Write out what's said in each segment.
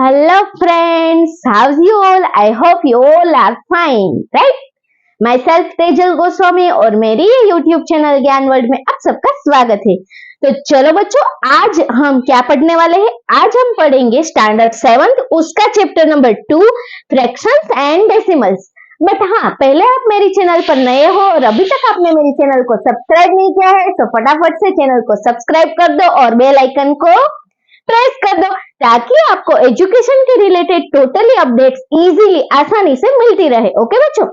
Hello friends, how's you all? I hope you all are fine, right? Myself Tejal Goswami और मेरी ये YouTube channel ज्ञान world में आप सबका स्वागत है। तो चलो बच्चों, आज हम क्या पढ़ने वाले हैं? आज हम पढ़ेंगे स्टैंडर्ड 7th उसका chapter number 2 fractions and decimals. But हाँ, पहले आप मेरी चैनल पर नए हो और अभी तक आपने मेरी चैनल को सब्सक्राइब नहीं किया है तो फटाफट से चैनल को सब्सक्राइब कर दो और बेल आइकन को प्रेस कर दो ताकि आपको एजुकेशन के रिलेटेड टोटली अपडेट्स इजीली आसानी से मिलती रहे। ओके बच्चों,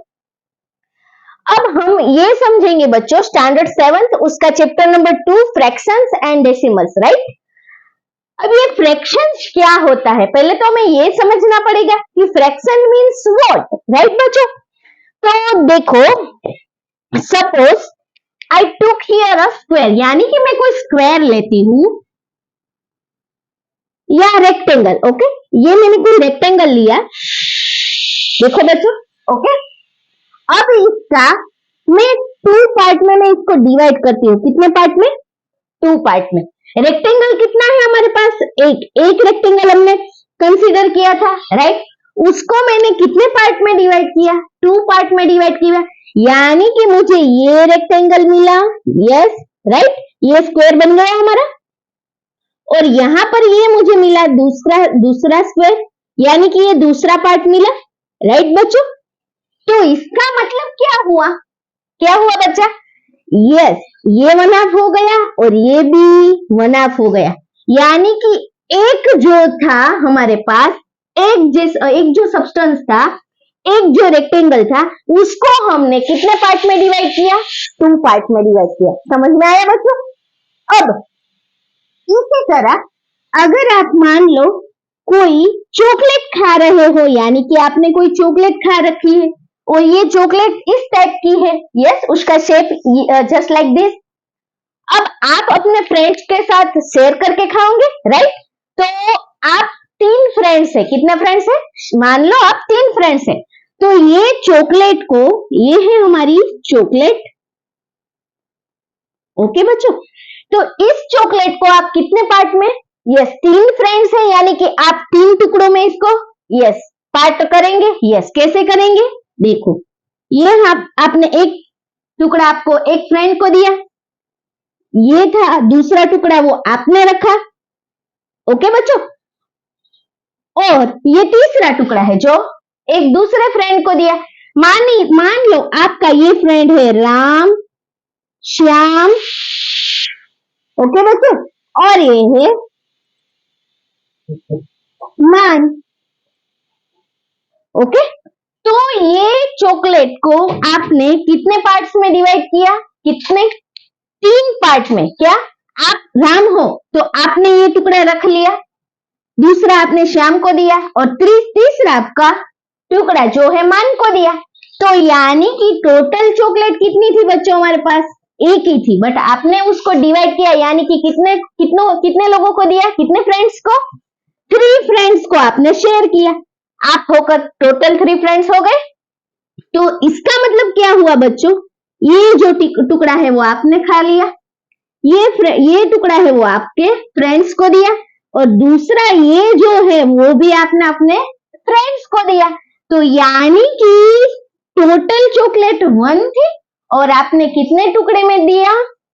अब हम ये समझेंगे बच्चों स्टैंडर्ड 7th उसका chapter number 2 fractions and decimals, right? अब ये फ्रैक्शंस क्या होता है, पहले तो हमें ये समझना पड़ेगा कि फ्रैक्शन मींस व्हाट, राइट बच्चों? तो देखो, suppose I took here a square, यानी कि मैं कोई स्क्वायर लेती हूं या रेक्टेंगल। ओके, ये मैंने कोई रेक्टेंगल लिया, देखो बच्चों। ओके, अब इसका मैं 2 पार्ट में मैं इसको डिवाइड करती हूँ। कितने पार्ट में? 2 पार्ट में। रेक्टेंगल कितना है हमारे पास? एक रेक्टेंगल हमने कंसीडर किया था, राइट? उसको मैंने कितने पार्ट में डिवाइड किया? 2 पार्ट में डिवाइड किया, यानी कि मुझे ये रेक्टेंगल मिला, यस राइट, ये स्क्वायर बन गया हमारा, और यहां पर ये मुझे मिला दूसरा स्क्वायर, यानी कि ये दूसरा पार्ट मिला, राइट बच्चों? तो इसका मतलब क्या हुआ? क्या हुआ बच्चा? यस, ये 1/2 हो गया और ये भी 1/2 हो गया, यानी कि एक जो था हमारे पास, एक जो सब्सटेंस था, एक जो रेक्टेंगल था, उसको हमने कितने पार्ट में डिवाइड किया? 2 पार्ट में डिवाइड किया। समझ में आया बच्चों? अब इसी तरह अगर आप मान लो कोई चॉकलेट खा रहे हो, यानी कि आपने कोई चॉकलेट खा रखी है और ये चॉकलेट इस टाइप की है, यस, उसका शेप जस्ट लाइक दिस। अब आप अपने फ्रेंड्स के साथ शेयर करके खाओगे, राइट? तो आप 3 फ्रेंड्स है, कितने फ्रेंड्स है? मान लो आप 3 फ्रेंड्स है, तो ये चॉकलेट को, ये है हमारी चॉकलेट। ओके बच्चों, तो इस चॉकलेट को आप कितने पार्ट में? यस, 3 फ्रेंड्स है, यानी कि आप 3 टुकड़ों में इसको यस पार्ट करेंगे। यस, कैसे करेंगे? देखो, ये आपने एक टुकड़ा आपको एक फ्रेंड को दिया, ये था दूसरा टुकड़ा वो आपने रखा, ओके बच्चों, और ये तीसरा टुकड़ा है जो एक दूसरे फ्रेंड को दिया। मान लो आपका ये फ्रेंड है राम, श्याम, ओके बच्चों, और ये है मान। ओके, तो ये चॉकलेट को आपने कितने पार्ट्स में डिवाइड किया? कितने? 3 पार्ट में। क्या आप राम हो तो आपने ये टुकड़ा रख लिया, दूसरा आपने श्याम को दिया, और तीसरा आपका टुकड़ा जो है मान को दिया। तो यानी कि टोटल चॉकलेट कितनी थी बच्चों हमारे पास? एक ही थी, बट आपने उसको डिवाइड किया, यानी कि कितने लोगों को दिया? कितने फ्रेंड्स को? 3 फ्रेंड्स को आपने शेयर किया, आप होकर टोटल 3 फ्रेंड्स हो गए। तो इसका मतलब क्या हुआ बच्चों? ये जो टुकड़ा है वो आपने खा लिया, ये टुकड़ा है वो आपके फ्रेंड्स को दिया, और दूसरा ये जो है वो भी आपने अपने फ्रेंड्स को दिया। तो यानी कि टोटल चॉकलेट 1 थी और आपने कितने टुकड़े में दिया?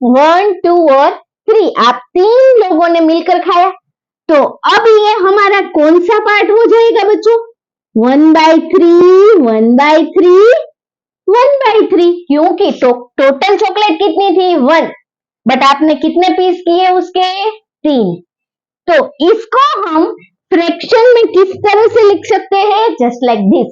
1, 2 और 3, आप 3 लोगों ने मिलकर खाया। तो अब ये हमारा कौन सा पार्ट हो जाएगा बच्चों? 1/3, 1/3, 1/3, क्योंकि टोटल चॉकलेट कितनी थी? 1, बट आपने कितने पीस किए उसके? 3। तो इसको हम फ्रैक्शन में किस तरह से लिख सकते हैं? Just like this.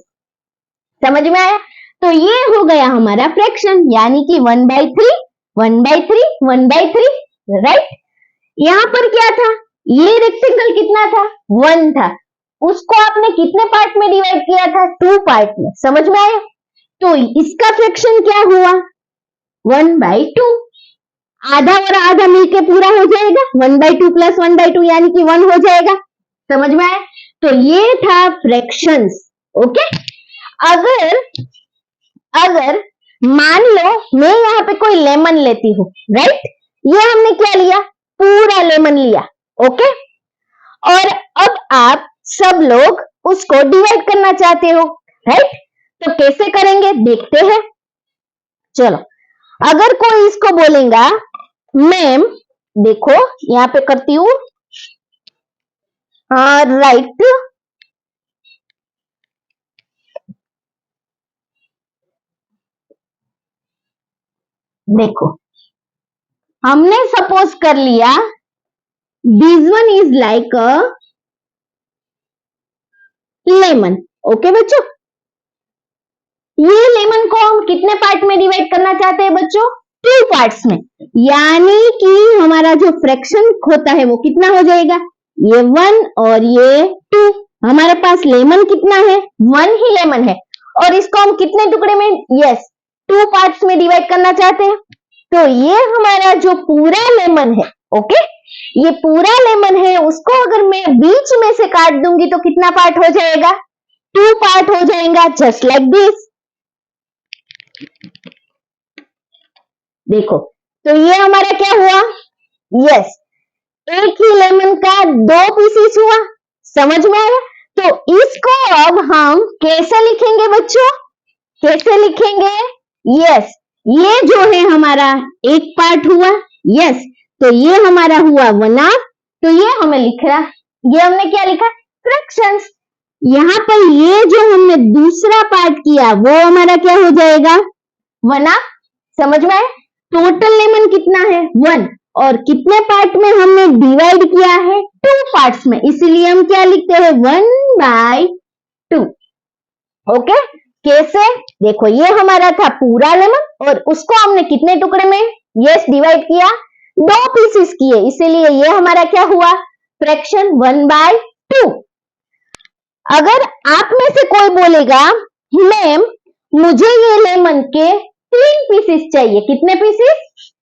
समझ में आया? तो ये हो गया हमारा फ्रैक्शन, यानी कि 1/3, 1/3, 1/3, राइट? यहां पर क्या था? ये रेक्टेंगल कितना था? 1 था, उसको आपने कितने पार्ट में डिवाइड किया था? 2 पार्ट में। समझ में आया? तो इसका फ्रैक्शन क्या हुआ? 1/2, आधा और आधा मिलके पूरा हो जाएगा, 1/2 + 1/2 यानी कि 1 हो जाएगा। समझ में आया? तो ये था फ्रैक्शंस। ओके, अगर मान लो मैं यहाँ पे कोई लेमन लेती हूँ, राइट? ये हमने क्या लिया? पूरा लेमन लिया, ओके? और अब आप सब लोग उसको डिवाइड करना चाहते हो, राइट? तो कैसे करेंगे देखते हैं। चलो, अगर कोई इसको बोलेगा मैम, देखो यहां पे करती हूं राइट, देखो हमने सपोज कर लिया this one is like a lemon. Okay बच्चों, ये लेमन को हम कितने पार्ट में डिवाइड करना चाहते हैं बच्चों? 2 पार्ट्स में, यानी कि हमारा जो फ्रैक्शन होता है वो कितना हो जाएगा? ये 1 और ये 2। हमारे पास लेमन कितना है? 1 ही लेमन है, और इसको हम कितने टुकड़े में? यस, 2 पार्ट्स में डिवाइड करना चाहते हैं। तो ये हमारा जो पूरा लेमन है, ओके, ये पूरा लेमन है, उसको अगर मैं बीच में से काट दूंगी तो कितना पार्ट हो जाएगा? 2 पार्ट हो जाएगा, जस्ट लाइक दिस। देखो, तो ये हमारा क्या हुआ? यस, एक ही लेमन का 2 पीसेस हुआ। समझ में आया? तो इसको अब हम कैसे लिखेंगे बच्चों? कैसे लिखेंगे? यस, ये जो है हमारा एक पार्ट हुआ। यस, तो ये हमारा हुआ 1/2। तो ये हमें लिखना, ये हमने क्या लिखा? फ्रैक्शंस। यहाँ पर ये जो हमने दूसरा पार्ट किया वो हमारा क्या हो जाएगा? 1/2। समझ में आया? टोटल लेमन कितना है? 1, और कितने पार्ट में हमने डिवाइड किया है? 2 पार्ट्स में, इसीलिए हम क्या लिखते हैं? 1/2। ओके, कैसे? देखो, ये हमारा था पूरा लेमन, और उसको हमने कितने टुकड़े में? यस, डिवाइड किया, 2 पीसेस किए, इसीलिए ये हमारा क्या हुआ? फ्रैक्शन 1/2। अगर आप में से कोई बोलेगा मैम मुझे ये लेमन के 3 पीसेस चाहिए, कितने पीसेस?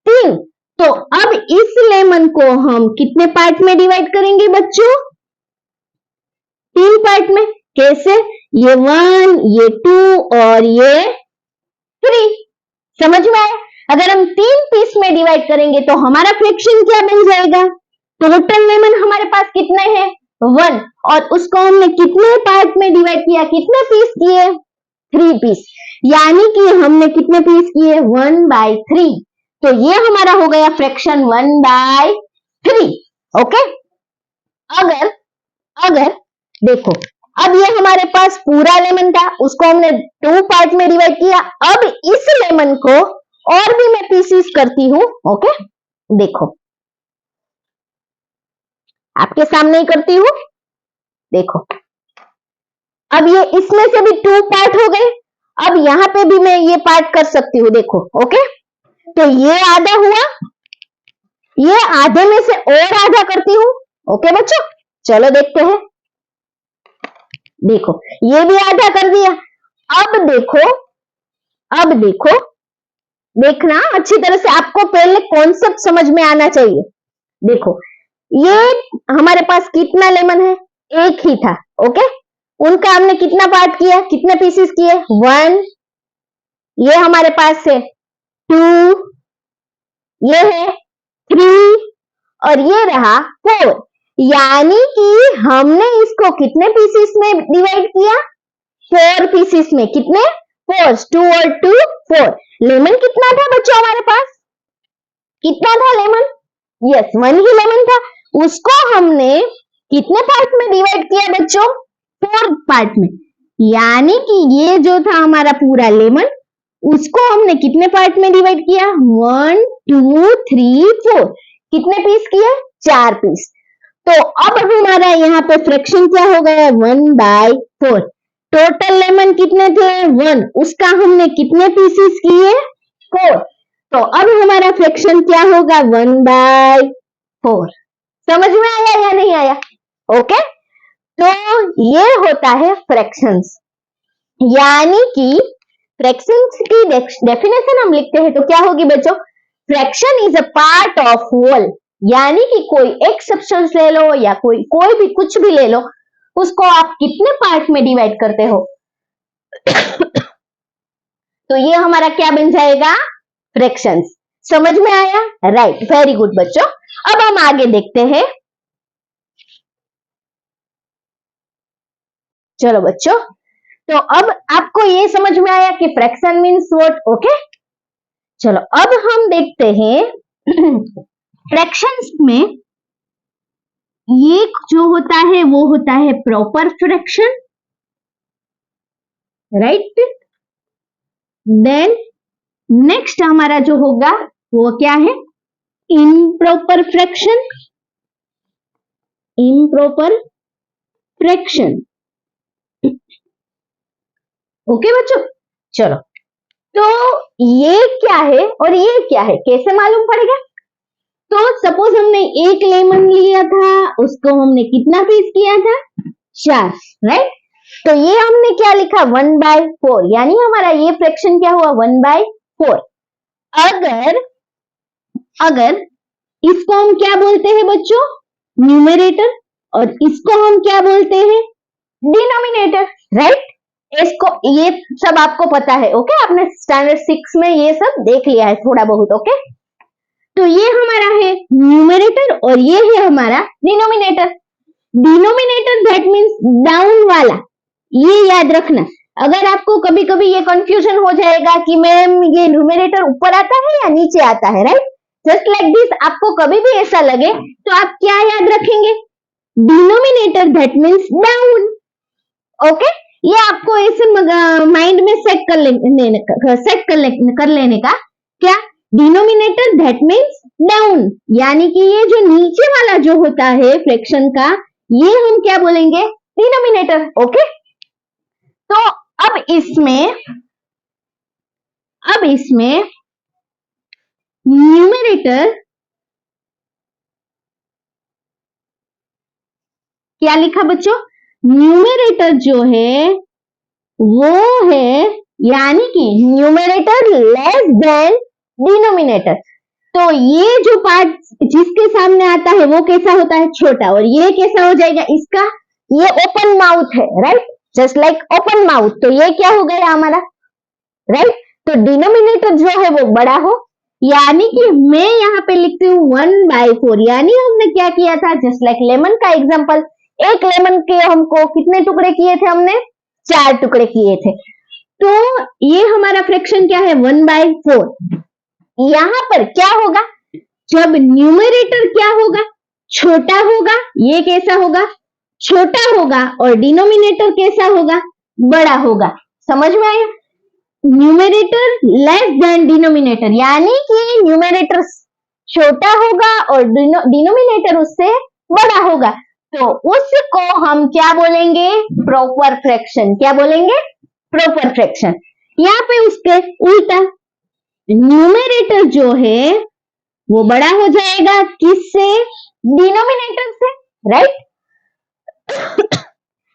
3। तो अब इस लेमन को हम कितने पार्ट में डिवाइड करेंगे बच्चों? 3 पार्ट में। कैसे? ये 1, ये 2 और ये 3। समझ में आया? अगर हम 3 पीस में डिवाइड करेंगे तो हमारा फ्रैक्शन क्या बन जाएगा? टोटल लेमन हमारे पास कितने हैं? 1, और उसको हमने कितने पार्ट में डिवाइड किया? कितने पीस किए? 3 पीस, यानी कि हमने कितने पीस किए? 1/3। तो ये हमारा हो गया फ्रैक्शन 1/3। ओके, अगर देखो, अब ये हमारे पास पूरा लेमन था, उसको हमने 2 पार्ट में डिवाइड किया। अब इस लेमन को और भी मैं पीसेस करती हूं। ओके, देखो आपके सामने ही करती हूं। देखो, अब ये इसमें से भी 2 पार्ट हो गए। अब यहां पे भी मैं ये पार्ट कर सकती हूँ। देखो, ओके, तो ये आधा हुआ, ये आधे में से और आधा करती हूँ। ओके बच्चों, चलो देखते हैं। देखो, ये भी आधा कर दिया। अब देखो, देखना अच्छी तरह से, आपको पहले कॉन्सेप्ट समझ में आना चाहिए। देखो, ये हमारे पास कितना लेमन है? एक ही था। ओके, उनका हमने कितना पार्ट किया? कितने पीसेस किए? 1, ये हमारे पास है 2, ये है 3, और ये रहा 4। यानी कि हमने इसको कितने पीसेस में डिवाइड किया? 4 पीसेस में। कितने? 4, 2 और 2 4। लेमन कितना था बच्चों हमारे पास? कितना था लेमन? यस, 1 ही लेमन था। उसको हमने कितने पार्ट में डिवाइड किया बच्चों? 4 पार्ट में। यानी कि ये जो था हमारा पूरा लेमन, उसको हमने कितने पार्ट में डिवाइड किया? 1 2 3 4। कितने पीस किए? 4 पीस। तो अब हमारा यहाँ पे फ्रैक्शन क्या हो गया? 1/4। टोटल लेमन कितने थे? 1, उसका हमने कितने पीसेस किए? 4। तो अब हमारा फ्रैक्शन क्या होगा? 1/4। समझ में आया या नहीं आया? ओके, तो ये होता है फ्रैक्शंस। यानी कि फ्रैक्शंस की डेफिनेशन हम लिखते हैं तो क्या होगी बच्चों? Fraction is a part of whole, यानी कि कोई एक सब्सटेंस ले लो या कोई भी कुछ भी ले लो, उसको आप कितने पार्ट में डिवाइड करते हो तो ये हमारा क्या बन जाएगा? फ्रैक्शंस। समझ में आया? राइट, वेरी गुड बच्चों। अब हम आगे देखते हैं। चलो बच्चों, तो अब आपको ये समझ में आया कि फ्रैक्शन मीन्स व्हाट। ओके, चलो अब हम देखते हैं फ्रैक्शंस में एक जो होता है वो होता है proper fraction, right. Then next हमारा जो होगा वो क्या है, improper fraction. Improper fraction, okay बच्चों। चलो, तो ये क्या है और ये क्या है, कैसे मालूम पड़ेगा? तो सपोज हमने एक लेमन लिया था, उसको हमने कितना पीस किया था, 4, राइट। तो ये हमने क्या लिखा, 1/4, यानी हमारा ये फ्रैक्शन क्या हुआ, 1/4। अगर इसको हम क्या बोलते हैं बच्चों, न्यूमरेटर, और इसको हम क्या बोलते हैं, डिनोमिनेटर, राइट। इसको, ये सब आपको पता है, ओके, आपने स्टैंडर्ड 6 में ये सब देख लिया है थोड़ा बहुत, ओके। तो ये हमारा है न्यूमरेटर और ये है हमारा denominator. Denominator that means down वाला, ये याद रखना। अगर आपको कभी कभी ये कंफ्यूजन हो जाएगा कि मैम ये न्यूमरेटर ऊपर आता है या नीचे आता है, राइट, जस्ट लाइक दिस, आपको कभी भी ऐसा लगे तो आप क्या याद रखेंगे, denominator that means down, okay. ये आपको ऐसे माइंड में सेट कर लेने का, क्या, डिनोमिनेटर दैट मीन्स डाउन, यानी कि ये जो नीचे वाला जो होता है फ्रैक्शन का, ये हम क्या बोलेंगे, डिनोमिनेटर, ओके। तो अब इसमें न्यूमरेटर क्या लिखा बच्चों, न्यूमरेटर जो है वो है, यानी कि न्यूमरेटर लेस देन डिनोमिनेटर। तो ये जो पार्ट जिसके सामने आता है वो कैसा होता है, छोटा, और ये कैसा हो जाएगा इसका, ये ओपन माउथ है, right, just like open mouth. तो ये क्या हो गया हमारा, राइट। तो डिनोमिनेटर जो है वो बड़ा हो, यानी कि मैं यहाँ पे लिखती हूँ 1/4, यानी हमने क्या किया था, जस्ट लाइक लेमन का एग्जाम्पल, एक लेमन के हमको कितने टुकड़े किए थे, हमने 4 टुकड़े किए थे। तो ये हमारा फ्रैक्शन क्या है, 1/4। यहां पर क्या होगा, जब न्यूमरेटर क्या होगा, छोटा होगा, ये कैसा होगा, छोटा होगा, और डिनोमिनेटर कैसा होगा, बड़ा होगा। समझ में आया, न्यूमरेटर लेस देन डिनोमिनेटर, यानी कि न्यूमरेटर छोटा होगा और डिनोमिनेटर उससे बड़ा होगा, तो उसको हम क्या बोलेंगे, प्रॉपर फ्रैक्शन। क्या बोलेंगे, प्रॉपर फ्रैक्शन। यहाँ पे उसके उल्टा, न्यूमरेटर जो है वो बड़ा हो जाएगा किससे, डिनोमिनेटर से, राइट।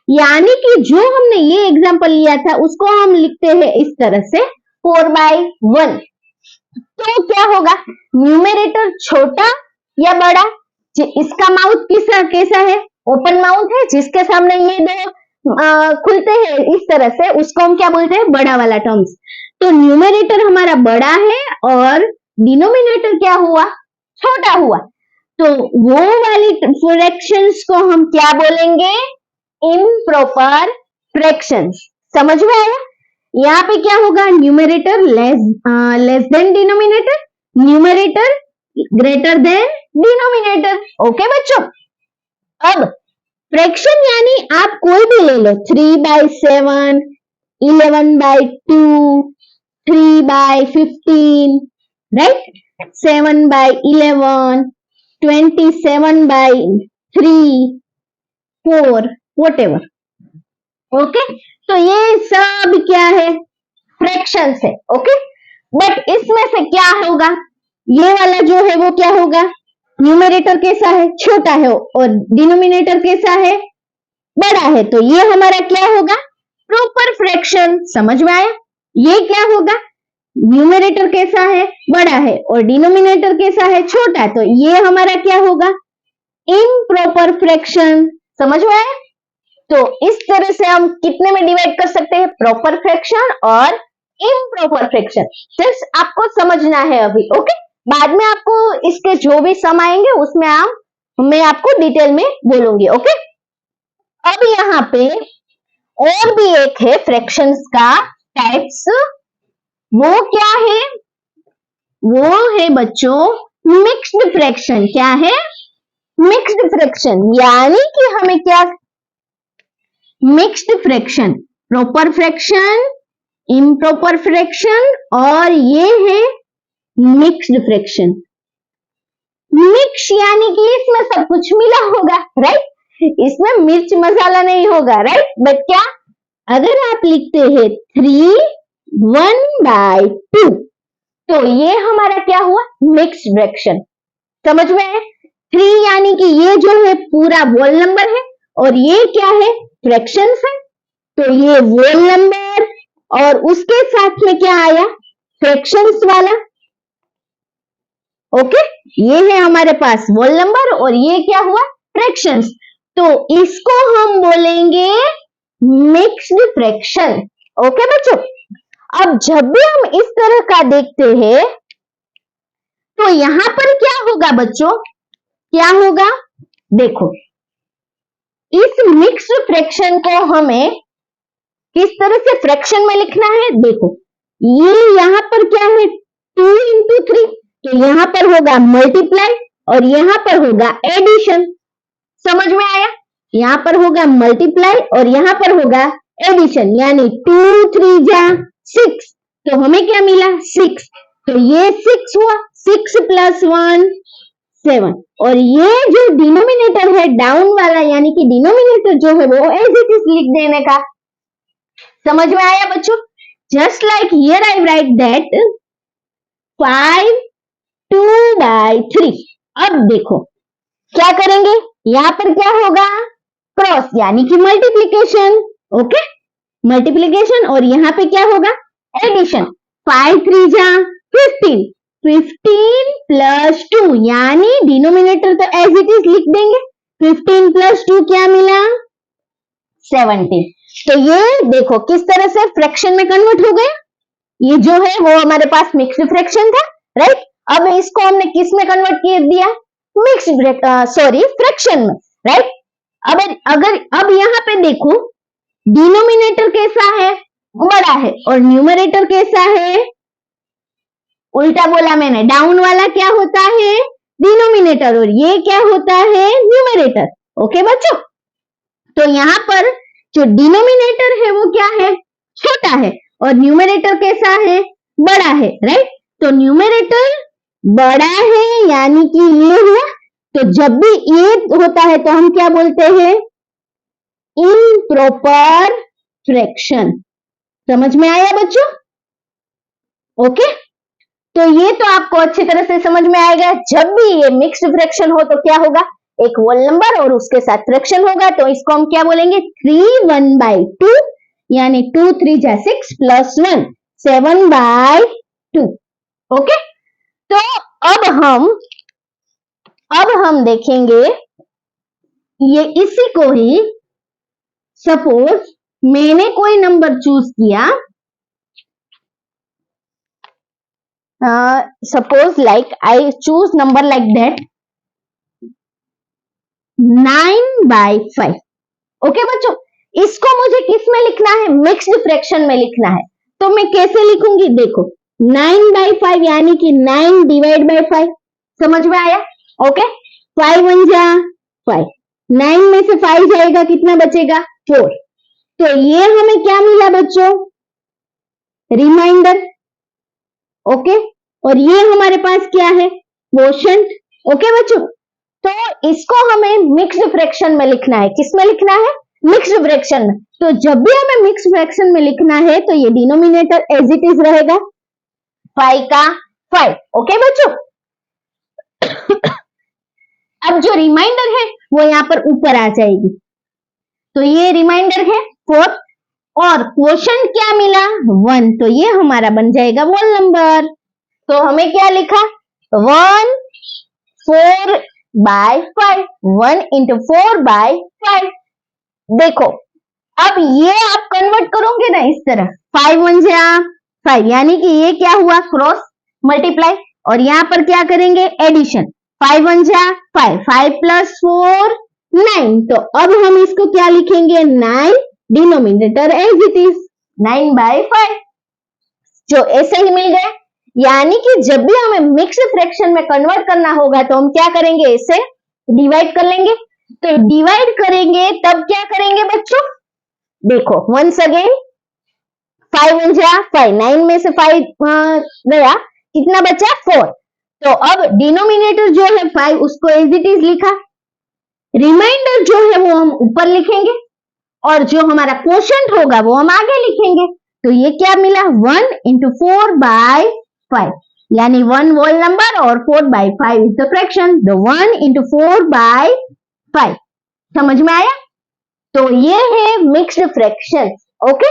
यानी कि जो हमने ये एग्जांपल लिया था उसको हम लिखते हैं इस तरह से, 4/1। तो क्या होगा, न्यूमरेटर छोटा या बड़ा, इसका माउथ कैसा है, ओपन माउथ है, जिसके सामने ये दो खुलते हैं इस तरह से, उसको हम क्या बोलते हैं, बड़ा वाला टर्म्स। तो न्यूमरेटर हमारा बड़ा है और डिनोमिनेटर क्या हुआ, छोटा हुआ। तो वो वाली फ्रैक्शंस को हम क्या बोलेंगे, इम्प्रॉपर फ्रैक्शंस। समझ में आया, यहाँ पे क्या होगा, numerator less than denominator, numerator greater than denominator, okay बच्चों। अब फ्रैक्शन यानी आप कोई भी ले लो, 3/7, 11/2, 3/15, राइट, 7/11, 27/3, 4, whatever, ओके। तो ये सब क्या है, फ्रैक्शंस है, ओके। बट इसमें से क्या होगा, ये वाला जो है वो क्या होगा, न्यूमरेटर कैसा है, छोटा है, और डिनोमिनेटर कैसा है, बड़ा है। तो ये हमारा क्या होगा, प्रॉपर फ्रैक्शन। समझ में आया, ये क्या होगा, न्यूमरेटर कैसा है, बड़ा है, और डिनोमिनेटर कैसा है, छोटा। तो ये हमारा क्या होगा, इम्प्रॉपर फ्रैक्शन। समझ में आया। तो इस तरह से हम कितने में डिवाइड कर सकते हैं, प्रॉपर फ्रैक्शन और इम्प्रॉपर फ्रैक्शन। जस्ट आपको समझना है अभी, ओके। बाद में आपको इसके जो भी सम आएंगे उसमें मैं आपको डिटेल में बोलूंगी, ओके। अब यहाँ पे और भी एक है फ्रैक्शंस का टाइप्स, वो क्या है? वो है बच्चों मिक्स्ड फ्रैक्शन। क्या है? Mixed fraction. यानी कि हमें क्या, mixed fraction, proper fraction, improper fraction, और ये है मिक्स्ड फ्रैक्शन। मिक्स यानी कि इसमें सब कुछ मिला होगा, राइट? इसमें मिर्च मसाला नहीं होगा, राइट? बट क्या, अगर आप लिखते हैं 3/1/2 तो ये हमारा क्या हुआ? Mixed fraction. समझ में है? 3 यानी कि ये जो है पूरा वोल नंबर है, और ये क्या है? फ्रैक्शंस है। तो ये वोल नंबर और उसके साथ में क्या आया? फ्रैक्शंस वाला। ओके, ये है हमारे पास वोल नंबर और ये क्या हुआ? फ्रैक्शंस। तो इसको हम बोलेंगे मिक्स्ड फ्रैक्शन। ओके बच्चों, अब जब भी हम इस तरह का देखते हैं तो यहां पर क्या होगा बच्चों? क्या होगा? देखो, इस मिक्स्ड फ्रैक्शन को हमें किस तरह से फ्रैक्शन में लिखना है? देखो, ये यहां पर क्या है? 2 into 3, तो यहां पर होगा मल्टीप्लाई और यहां पर होगा एडिशन। समझ में आया? यहां पर होगा मल्टीप्लाई और यहां पर होगा एडिशन, यानी 2 3 जा 6, तो हमें क्या मिला? 6। तो ये 6 हुआ, 6 + 1 7, और ये जो डिनोमिनेटर है डाउन वाला, यानी कि डिनोमिनेटर जो है वो एज इट इज लिख देने का। समझ में आया बच्चों? Just like here I right that 5/2/3। अब देखो क्या करेंगे, यहां पर क्या होगा? क्रॉस, यानी कि मल्टीप्लीकेशन। ओके, मल्टीप्लीकेशन, और यहां पे क्या होगा? एडिशन। 5 3 जा 15, 15 + 2, यानी डिनोमिनेटर तो एज इट इज लिख देंगे। 15 + 2 क्या मिला? 17। तो ये देखो किस तरह से फ्रैक्शन में कन्वर्ट हो गया। ये जो है वो हमारे पास मिक्स्ड फ्रैक्शन था, राइट? अब इसको हमने किस में कन्वर्ट कर दिया? फ्रैक्शन में, राइट? अब यहां पे देखो, डिनोमिनेटर कैसा है? बड़ा है, और न्यूमरेटर कैसा है? उल्टा बोला मैंने, डाउन वाला क्या होता है? डिनोमिनेटर, और ये क्या होता है? न्यूमरेटर। ओके बच्चों, तो यहां पर जो डिनोमिनेटर है वो क्या है? छोटा है, और न्यूमरेटर कैसा है? बड़ा है, राइट? तो न्यूमरेटर बड़ा है, यानी कि ये हुआ। तो जब भी ये होता है तो हम क्या बोलते हैं? Improper fraction. समझ में आया बच्चों? ओके, तो ये तो आपको अच्छी तरह से समझ में आएगा। जब भी ये मिक्स्ड फ्रैक्शन हो तो क्या होगा? एक होल नंबर और उसके साथ फ्रैक्शन होगा, तो इसको हम क्या बोलेंगे? 3/1/2, यानी 2 3 जा 6 + 1 7/2। ओके, तो अब हम देखेंगे ये इसी को ही, सपोज मैंने कोई नंबर चूज किया, suppose like I choose number like that 9/5। Okay बच्चों, इसको मुझे किस में लिखना है? मिक्स्ड फ्रैक्शन में लिखना है। तो मैं कैसे लिखूंगी? देखो, 9/5 यानी कि 9 / 5। समझ में आया? ओके, 5 1 जा 5, 9 में से 5 जाएगा, कितना बचेगा? 4। तो ये हमें क्या मिला बच्चों? रिमाइंडर। ओके, और ये हमारे पास क्या है? क्वोशंट। ओके बच्चों, तो इसको हमें मिक्स्ड फ्रैक्शन में लिखना है। किस में लिखना है? मिक्स्ड फ्रैक्शन में। तो जब भी हमें मिक्स्ड फ्रैक्शन में लिखना है तो ये डिनोमिनेटर एज इट इज रहेगा 5 का 5। ओके बच्चों, अब जो रिमाइंडर है वो यहाँ पर ऊपर आ जाएगी, तो ये रिमाइंडर है 4, और क्वोशंट क्या मिला? 1, तो ये हमारा बन जाएगा होल नंबर। तो हमें क्या लिखा? 1 4/5, 1 × 4/5। देखो, अब ये आप कन्वर्ट करोगे ना इस तरह, 5 1 जा 5, यानी कि ये क्या हुआ? क्रॉस मल्टीप्लाई, और यहां पर क्या करेंगे? एडिशन। 5 1 जा 5, 5 + 4 9। तो अब हम इसको क्या लिखेंगे? 9 डिनोमिनेटर एज इट इज 9/5, जो ऐसे ही मिल गया। यानी कि जब भी हमें मिक्स्ड फ्रैक्शन में कन्वर्ट करना होगा तो हम क्या करेंगे, ऐसे डिवाइड कर लेंगे। तो डिवाइड करेंगे तब क्या करेंगे बच्चों, देखो वंस अगेन 5 1 जा 5, 9 में से 5 गया, कितना बचा 4। तो अब डिनोमिनेटर जो है 5 उसको एज इट इज लिखा, रिमाइंडर जो है वो हम ऊपर लिखेंगे और जो हमारा क्वोशंट होगा वो हम आगे लिखेंगे। तो ये क्या मिला, 1 into 4/5, यानी 1 whole number और 4/5 is the fraction, the 1 into 4/5। समझ में आया? तो ये है मिक्स्ड फ्रैक्शन। ओके,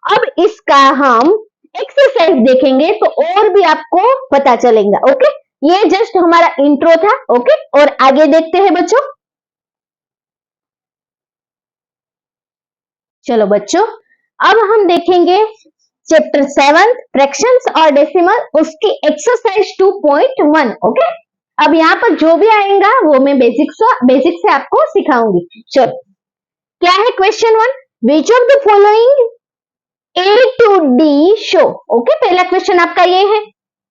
अब इसका हम एक्सरसाइज देखेंगे तो और भी आपको पता चलेगा। ओके, ये जस्ट हमारा इंट्रो था। ओके, और आगे देखते हैं बच्चों। चलो बच्चों, अब हम देखेंगे चैप्टर 7 फ्रैक्शंस और डेसिमल, उसकी एक्सरसाइज 2.1। ओके, अब यहाँ पर जो भी आएगा वो मैं बेसिक से आपको सिखाऊंगी। चलो, क्या है question 1, which of the following A to D show. Okay, पहला क्वेश्चन आपका ये है।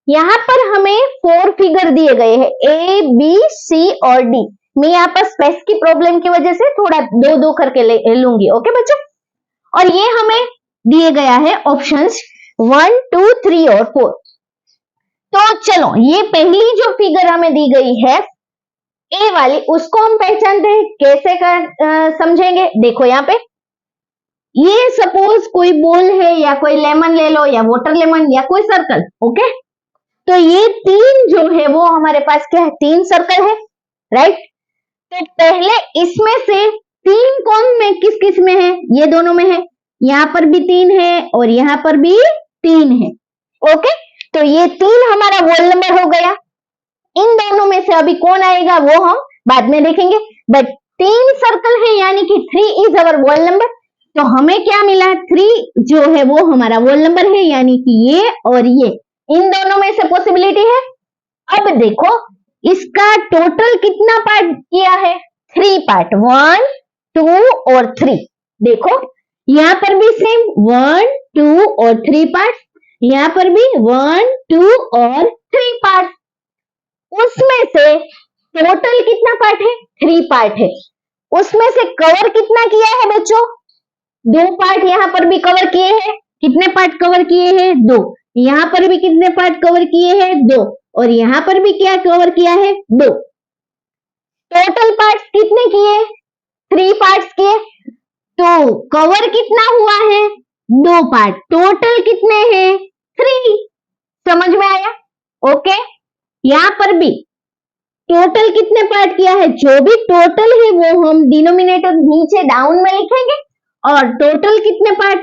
यहाँ पर हमें 4 फिगर दिए गए हैं, A, B, C और D। मैं यहाँ पर स्पेस की प्रॉब्लम की वजह से थोड़ा 2-2 करके लूंगी। ओके बच्चों, और ये हमें दिए गया है ऑप्शंस 1 2 3 और 4। तो चलो, ये पहली जो फिगर हमें दी गई है A वाली, उसको हम पहचानते हैं। कैसे समझेंगे, देखो यहाँ पे ये सपोज कोई बॉल है या कोई लेमन ले लो या वाटर लेमन या कोई सर्कल। ओके, तो ये 3 जो है वो हमारे पास क्या है, 3 सर्कल है, राइट। तो पहले इसमें से 3 कौन में किस किस में है, ये दोनों में है, यहाँ पर भी 3 है और यहाँ पर भी 3 है। ओके, तो ये 3 हमारा वोल नंबर हो गया। इन दोनों में से अभी कौन आएगा वो हम बाद में देखेंगे, बट 3 सर्कल है यानी कि 3 इज अवर वोल नंबर। तो हमें क्या मिला, 3 जो है वो हमारा वोल नंबर है, यानी कि ये और ये, इन दोनों में से पॉसिबिलिटी है। अब देखो इसका टोटल कितना पार्ट किया है, 3 पार्ट, 1 2 और 3। देखो यहाँ पर भी सेम 1 2 और 3 पार्ट, यहाँ पर भी 1 2 और 3 पार्ट। उसमें से टोटल कितना पार्ट है, 3 पार्ट है। उसमें से कवर कितना किया है बच्चों, 2 पार्ट यहाँ पर भी कवर किए हैं। कितने पार्ट कवर किए हैं, 2। यहाँ पर भी कितने पार्ट कवर किए हैं, 2। और यहाँ पर भी क्या कवर किया है, 2। टोटल पार्ट्स कितने किए, 3 पार्ट्स किए। तो कवर कितना हुआ है, 2 पार्ट, टोटल कितने हैं, 3। समझ में आया? ओके, यहाँ पर भी टोटल कितने पार्ट किया है, जो भी टोटल है वो हम डिनोमिनेटर नीचे डाउन में लिखेंगे, और टोटल कितने पार्ट,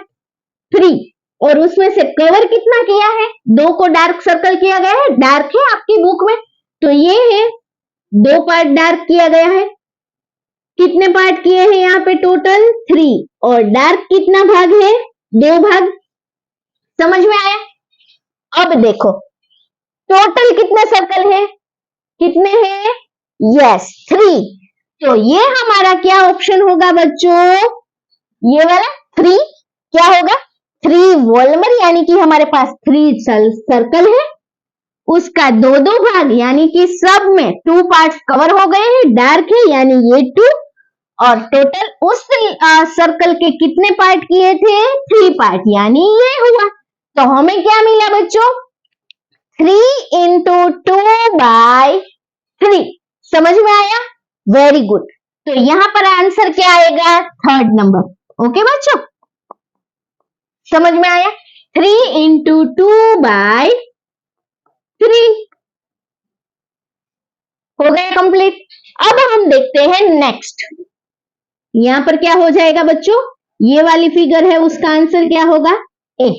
3। और उसमें से कवर कितना किया है, 2 को डार्क सर्कल किया गया है, डार्क है आपकी बुक में, तो ये है 2 पार्ट डार्क किया गया है। कितने पार्ट किए हैं यहाँ पे, टोटल 3, और डार्क कितना भाग है, 2 भाग। समझ में आया? अब देखो टोटल कितने सर्कल है, कितने हैं, यस 3। तो ये हमारा क्या ऑप्शन होगा बच्चों, ये वाला 3 क्या होगा, 3 वोल नंबर, यानी कि हमारे पास 3 सर्कल है, उसका 2-2 भाग, यानी कि सब में 2 पार्ट्स कवर हो गए हैं, डार्क है यानी ये 2, और टोटल उस सर्कल के कितने पार्ट किए थे, 3 पार्ट, यानी ये हुआ। तो हमें क्या मिला बच्चों, 3 into 2/3। समझ में आया? Very good. तो यहाँ पर आंसर क्या आएगा, 3rd नंबर। ओके बच्चों, समझ में आया? 3 into 2/3 हो गया कंप्लीट। अब हम देखते हैं नेक्स्ट। यहां पर क्या हो जाएगा बच्चों, ये वाली फिगर है, उसका आंसर क्या होगा, ए।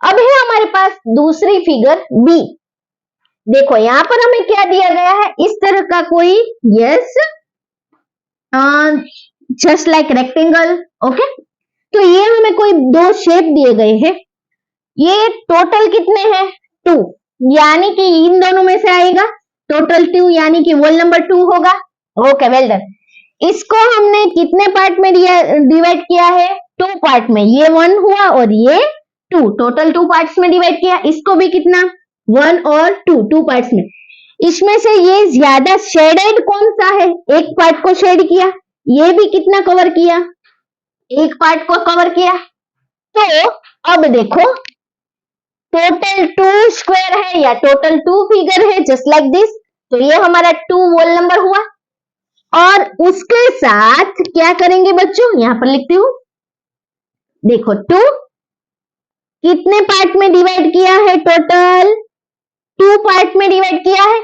अब है हमारे पास दूसरी फिगर बी। देखो यहां पर हमें क्या दिया गया है, इस तरह का कोई, yes just like rectangle. Okay, तो ये हमें कोई 2 शेप दिए गए हैं, ये टोटल कितने हैं, 2, यानी कि इन दोनों में से आएगा टोटल 2, यानी कि वोल नंबर 2 होगा। Okay, well done. इसको हमने कितने पार्ट में डिवाइड किया है? 2 पार्ट में। ये 1 हुआ और ये 2, टोटल 2 पार्ट्स में डिवाइड किया। इसको भी कितना? 1 और 2 पार्ट्स में। इसमें से ये ज्यादा शेडेड कौन सा है? एक पार्ट को शेड किया। ये भी कितना कवर किया? एक पार्ट को कवर किया। तो अब देखो, टोटल 2 स्क्वायर है या टोटल 2 फिगर है, जस्ट लाइक दिस। तो ये हमारा 2 होल नंबर हुआ। और उसके साथ क्या करेंगे बच्चों? यहां पर लिखती हूं, देखो 2 कितने पार्ट में डिवाइड किया है? टोटल 2 पार्ट में डिवाइड किया है।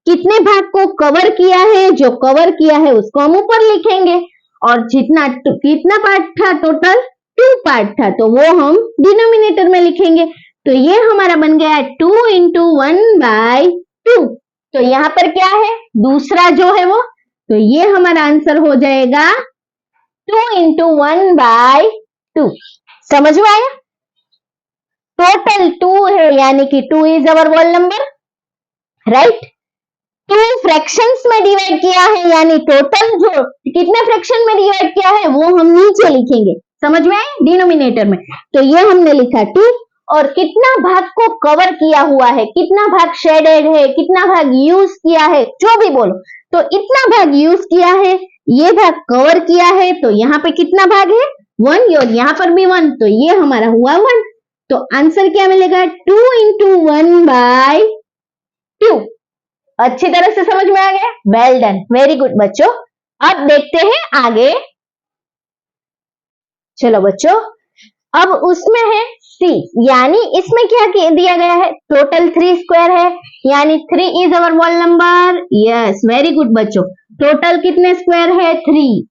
कितने भाग को कवर किया है? जो कवर किया है उसको हम ऊपर लिखेंगे। और कितना पार्ट था? टोटल 2 पार्ट था, तो वो हम डिनोमिनेटर में लिखेंगे। तो ये हमारा बन गया 2 × 1/2। तो यहाँ पर क्या है? दूसरा जो है वो, तो ये हमारा आंसर हो जाएगा 2 × 1/2। समझ में आया? टोटल 2 है, यानी कि 2 is our whole number, right. 2 fractions में डिवाइड किया है, यानी टोटल जो कितने फ्रैक्शन में डिवाइड किया है वो हम नीचे लिखेंगे। समझ में आया? डिनोमिनेटर में। तो ये हमने लिखा 2, और कितना भाग को कवर किया हुआ है, कितना भाग शेडेड है, कितना भाग यूज किया है, जो भी बोलो। तो इतना भाग यूज किया है, ये भाग कवर किया है, तो यहाँ पे कितना भाग है? 1, और यहाँ पर भी 1, तो ये हमारा हुआ 1। तो आंसर क्या मिलेगा? 2 × 1/2। अच्छी तरह से समझ में आ गया? वेल डन, वेरी गुड बच्चों। अब देखते हैं आगे। चलो बच्चों, अब उसमें है सी, यानी इसमें क्या दिया गया है? टोटल 3 स्क्वायर है, यानी 3 is our whole number. Yes, very good बच्चों। टोटल कितने स्क्वायर है? 3।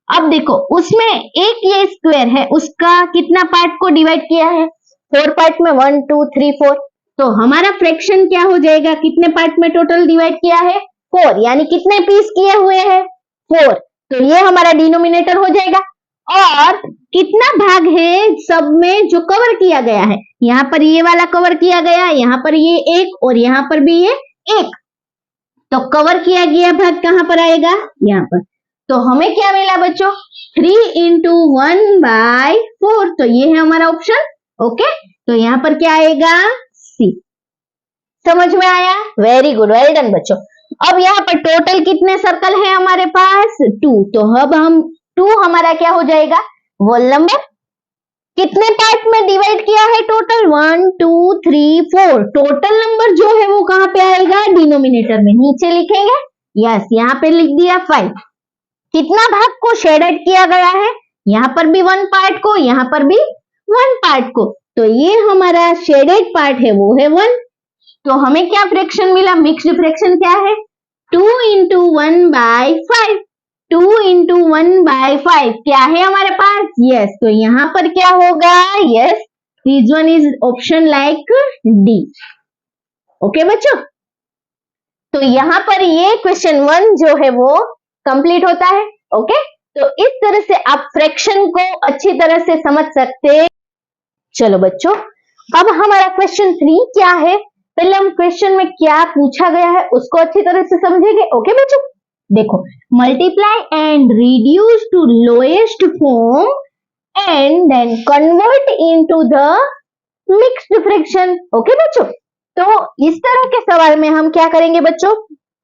अब देखो, उसमें एक ये स्क्वायर है, उसका कितना पार्ट को डिवाइड किया है? 4 पार्ट में, 1 2 3 4। तो हमारा फ्रैक्शन क्या हो जाएगा? कितने पार्ट में टोटल डिवाइड किया है? 4, यानी कितने पीस किए हुए हैं? 4। तो ये हमारा डिनोमिनेटर हो जाएगा। और कितना भाग है सब में जो कवर किया गया है? यहाँ पर ये वाला कवर किया गया, यहाँ पर ये एक, और यहाँ पर भी ये एक। तो कवर किया गया भाग कहां पर आएगा? यहाँ पर। तो हमें क्या मिला बच्चों? 3 × 1/4। तो ये है हमारा ऑप्शन। ओके, तो यहाँ पर क्या आएगा? सी। समझ में आया? वेरी गुड, वेल डन बच्चों। अब यहाँ पर टोटल कितने सर्कल है हमारे पास? 2। तो अब हम 2 हमारा क्या हो जाएगा? Whole number. कितने पार्ट में डिवाइड किया है? टोटल 1 2 3 4। टोटल नंबर जो है वो कहां पे आएगा? डिनोमिनेटर में, नीचे लिखेंगे। यस, यहाँ पे लिख दिया 5। कितना भाग को शेडेड किया गया है? यहाँ पर भी 1 पार्ट को, यहाँ पर भी 1 पार्ट को। तो ये हमारा शेडेड पार्ट है, वो है 1। तो हमें क्या फ्रैक्शन मिला? मिक्स्ड फ्रैक्शन क्या है? 2 × 1/5। 2 × 1/5 क्या है हमारे पास? यस, तो यहाँ पर क्या होगा? Yes, this one is option like D. Okay बच्चों, तो यहाँ पर ये क्वेश्चन 1 जो है वो कंप्लीट होता है। ओके, तो इस तरह से आप फ्रैक्शन को अच्छी तरह से समझ सकते हैं। चलो बच्चों, अब हमारा क्वेश्चन 3 क्या है? पहले हम क्वेश्चन में क्या पूछा गया है उसको अच्छी तरह से समझेंगे। ओके बच्चों, देखो, multiply and reduce to lowest form and then convert into the mixed fraction. Okay बच्चों, तो इस तरह के सवाल में हम क्या करेंगे बच्चों?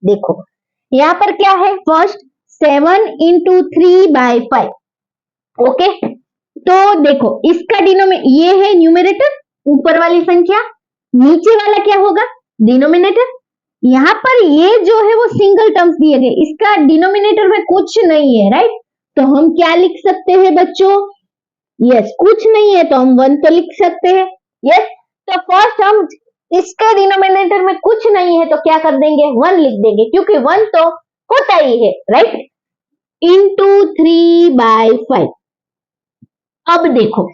देखो, यहाँ पर क्या है? फर्स्ट 7 × 3/5। ओके, तो देखो, इसका ये है न्यूमरेटर, ऊपर वाली संख्या, नीचे वाला क्या होगा? डिनोमिनेटर। यहाँ पर ये जो है वो सिंगल टर्म्स दिए गए, इसका डिनोमिनेटर में कुछ नहीं है, राइट। तो हम क्या लिख सकते हैं बच्चों? यस, कुछ नहीं है तो हम 1 तो लिख सकते हैं। यस, तो फर्स्ट हम इसके डिनोमिनेटर में कुछ नहीं है तो क्या कर देंगे? 1 लिख देंगे, क्योंकि 1 तो होता ही है, राइट। × 3/5। अब देखो,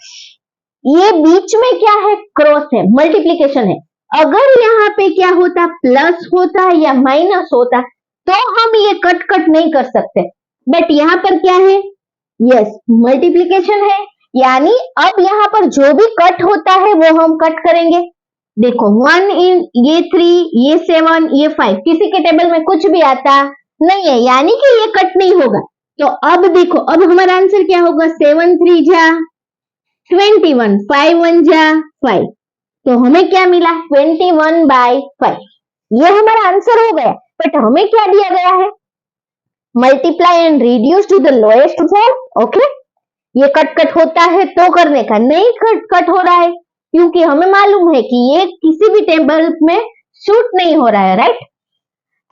ये बीच में क्या है? क्रॉस है, मल्टीप्लीकेशन है। अगर यहाँ पे क्या होता? प्लस होता या माइनस होता तो हम ये कट नहीं कर सकते, बट यहाँ पर क्या है? यस, मल्टीप्लीकेशन है, यानी अब यहाँ पर जो भी कट होता है वो हम कट करेंगे। देखो, 1 इन ये 3, ये 7, ये 5, किसी के टेबल में कुछ भी आता नहीं है, यानी कि ये कट नहीं होगा। तो अब देखो, अब हमारा आंसर क्या होगा, 7 3 जा 21, 5 1 जा 5, तो हमें क्या मिला 21/5। ये हमारा आंसर हो गया। बट हमें क्या दिया गया है, multiply and reduce to the lowest form. Okay, ये कट होता है तो करने का, नहीं कट हो रहा है क्योंकि हमें मालूम है कि ये किसी भी टेबल में शूट नहीं हो रहा है, right.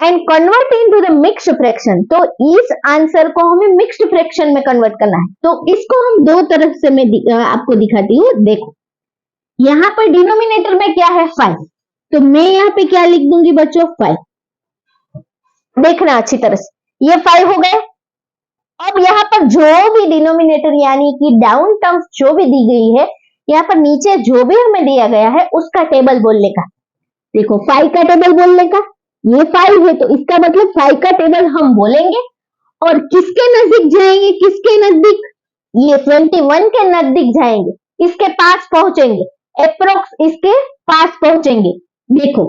And convert into the mixed fraction, तो इस आंसर को हमें मिक्स्ड फ्रैक्शन में कन्वर्ट करना है। तो इसको हम दो तरफ से मैं आपको दिखाती हूँ। देखो, यहाँ पर डिनोमिनेटर में क्या है 5, तो मैं यहाँ पे क्या लिख दूंगी बच्चों 5। देखना अच्छी तरह से, ये 5 हो गए। अब यहाँ पर जो भी डिनोमिनेटर यानी कि डाउन टर्म्स जो भी दी गई है, यहाँ पर नीचे जो भी हमें दिया गया है उसका टेबल बोलने का। देखो 5 का टेबल बोलने का, ये 5 है तो इसका मतलब 5 का टेबल हम बोलेंगे। और किसके नजदीक जाएंगे, किसके नजदीक, ये 21 के नजदीक जाएंगे, इसके पास पहुंचेंगे, अप्रोक्स इसके पास पहुंचेंगे। देखो